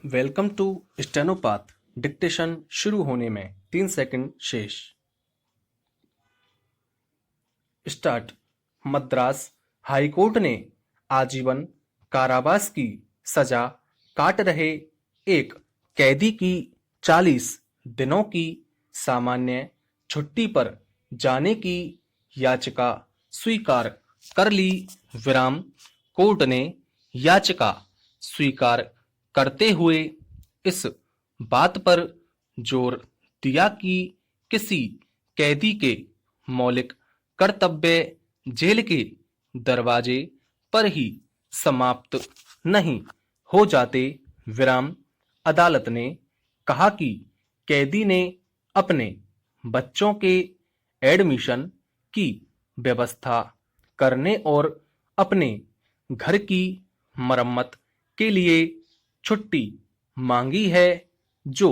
Welcome to स्टेनोपाथ। Dictation शुरू होने में 3 सेकंड शेष। स्टार्ट। मद्रास हाईकोर्ट ने आजीवन कारावास की सजा काट रहे एक कैदी की 40 दिनों की सामान्य छुट्टी पर जाने की याचिका स्वीकार कर ली। विराम। कोर्ट ने याचिका स्वीकार करते हुए इस बात पर जोर दिया कि किसी कैदी के मौलिक कर्तव्य जेल के दरवाजे पर ही समाप्त नहीं हो जाते। विराम। अदालत ने कहा कि कैदी ने अपने बच्चों के एडमिशन की व्यवस्था करने और अपने घर की मरम्मत के लिए छुट्टी मांगी है, जो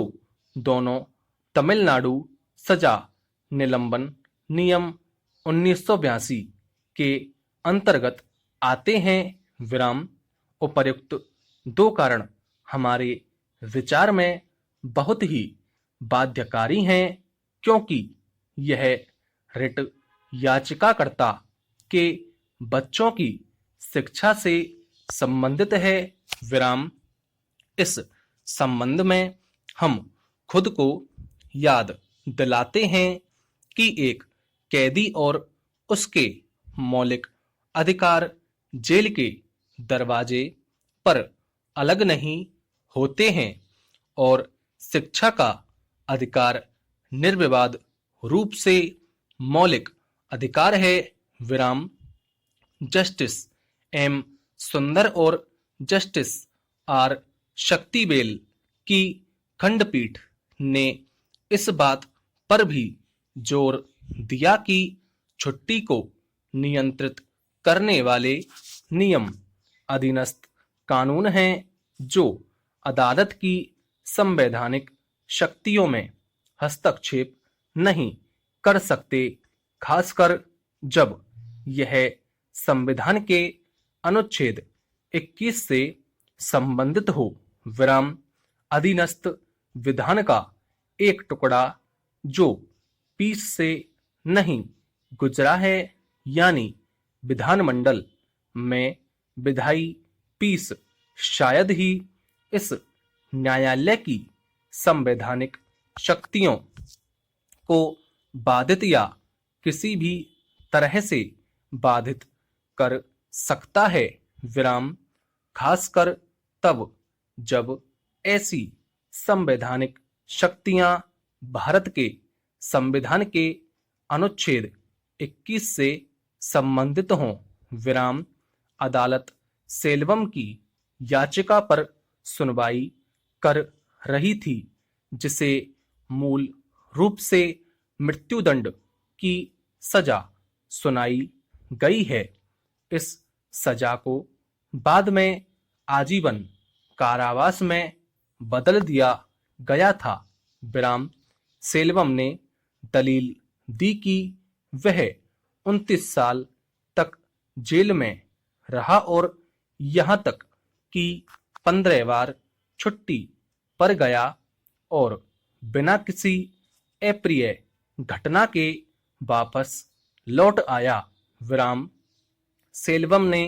दोनों तमिलनाडु सजा निलंबन नियम 1982 के अंतर्गत आते हैं। विराम। उपर्युक्त दो कारण हमारे विचार में बहुत ही बाध्यकारी हैं, क्योंकि यह रिट याचिकाकर्ता के बच्चों की शिक्षा से संबंधित है। विराम। इस संबंध में हम खुद को याद दिलाते हैं कि एक कैदी और उसके मौलिक अधिकार जेल के दरवाजे पर अलग नहीं होते हैं और शिक्षा का अधिकार निर्विवाद रूप से मौलिक अधिकार है। विराम। जस्टिस एम सुंदर और जस्टिस आर शक्तिवेल की खंडपीठ ने इस बात पर भी जोर दिया कि छुट्टी को नियंत्रित करने वाले नियम अधीनस्थ कानून हैं, जो अदालत की संवैधानिक शक्तियों में हस्तक्षेप नहीं कर सकते, खासकर जब यह संविधान के अनुच्छेद 21 से संबंधित हो। विराम। अधीनस्थ विधान का एक टुकड़ा जो पीस से नहीं गुजरा है, यानी विधानमंडल में विधायी पीस, शायद ही इस न्यायालय की संवैधानिक शक्तियों को बाधित या किसी भी तरह से बाधित कर सकता है। विराम। खासकर तब जब ऐसी संवैधानिक शक्तियां भारत के संविधान के अनुच्छेद 21 से संबंधित हों। विराम। अदालत सेल्वम की याचिका पर सुनवाई कर रही थी, जिसे मूल रूप से मृत्युदंड की सजा सुनाई गई है। इस सजा को बाद में आजीवन कारावास में बदल दिया गया था। विराम। सेल्वम ने दलील दी कि वह 29 साल तक जेल में रहा और यहाँ तक कि 15 बार छुट्टी पर गया और बिना किसी अप्रिय घटना के वापस लौट आया। विराम। सेल्वम ने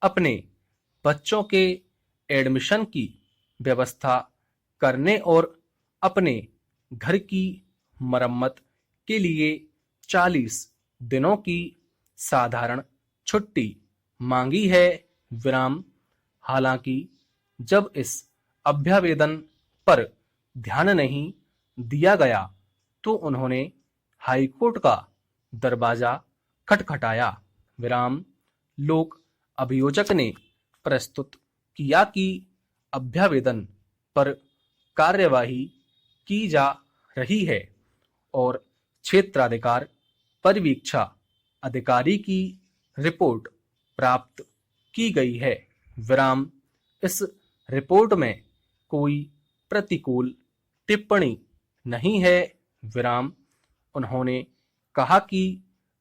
अपने बच्चों के एडमिशन की व्यवस्था करने और अपने घर की मरम्मत के लिए 40 दिनों की साधारण छुट्टी मांगी है। विराम। हालांकि जब इस अभ्यावेदन पर ध्यान नहीं दिया गया, तो उन्होंने हाईकोर्ट का दरवाजा खटखटाया। विराम। लोक अभियोजक ने प्रस्तुत किया कि अभ्यावेदन पर कार्यवाही की जा रही है और क्षेत्राधिकार परिवीक्षा अधिकारी की रिपोर्ट प्राप्त की गई है। विराम। इस रिपोर्ट में कोई प्रतिकूल टिप्पणी नहीं है। विराम। उन्होंने कहा कि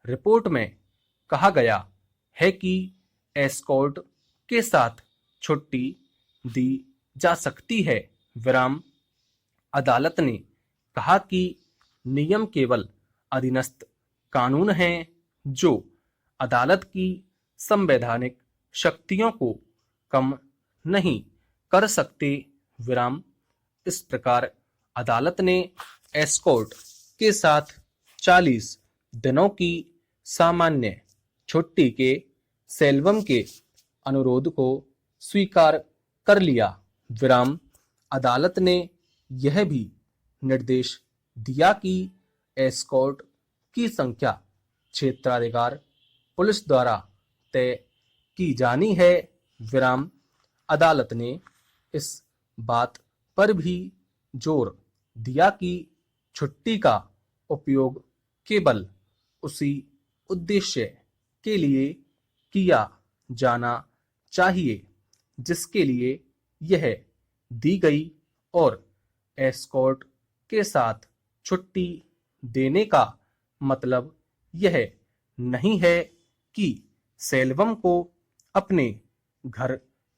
रिपोर्ट में कहा गया है कि एस्कॉर्ट के साथ छुट्टी दी जा सकती है। विराम। अदालत ने कहा कि नियम केवल अधीनस्थ कानून हैं जो अदालत की संवैधानिक शक्तियों को कम नहीं कर सकते। विराम। इस प्रकार अदालत ने एस्कॉर्ट के साथ 40 दिनों की सामान्य छुट्टी के सेल्वम के अनुरोध को स्वीकार कर लिया। विराम। अदालत ने यह भी निर्देश दिया कि एस्कॉर्ट की संख्या क्षेत्राधिकार पुलिस द्वारा तय की जानी है। विराम। अदालत ने इस बात पर भी जोर दिया कि छुट्टी का उपयोग केवल उसी उद्देश्य के लिए किया जाना चाहिए जिसके लिए यह दी गई और एस्कॉर्ट के साथ छुट्टी देने का मतलब यह नहीं है कि सेल्वम को अपने घर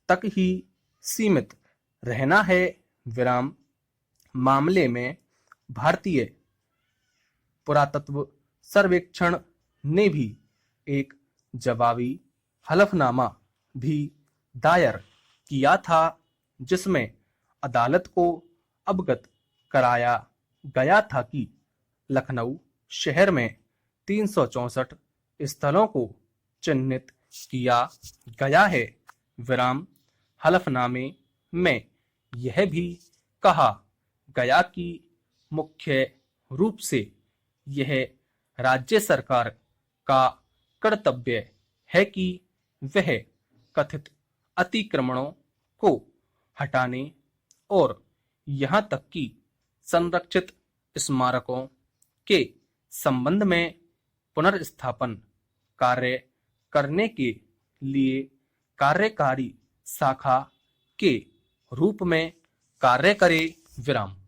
तक ही सीमित रहना है। विराम। मामले में भारतीय पुरातत्व सर्वेक्षण ने भी एक जवाबी हलफनामा भी दायर किया था जिसमें अदालत को अवगत कराया गया था कि लखनऊ शहर में 364 स्थलों को चिन्हित किया गया है। विराम। हलफनामे में यह भी कहा गया कि मुख्य रूप से यह राज्य सरकार का कर्तव्य है कि वह कथित अतिक्रमणों को हटाने और यहाँ तक कि संरक्षित स्मारकों के संबंध में पुनर्स्थापन कार्य करने के लिए कार्यकारी शाखा के रूप में कार्य करे। विराम।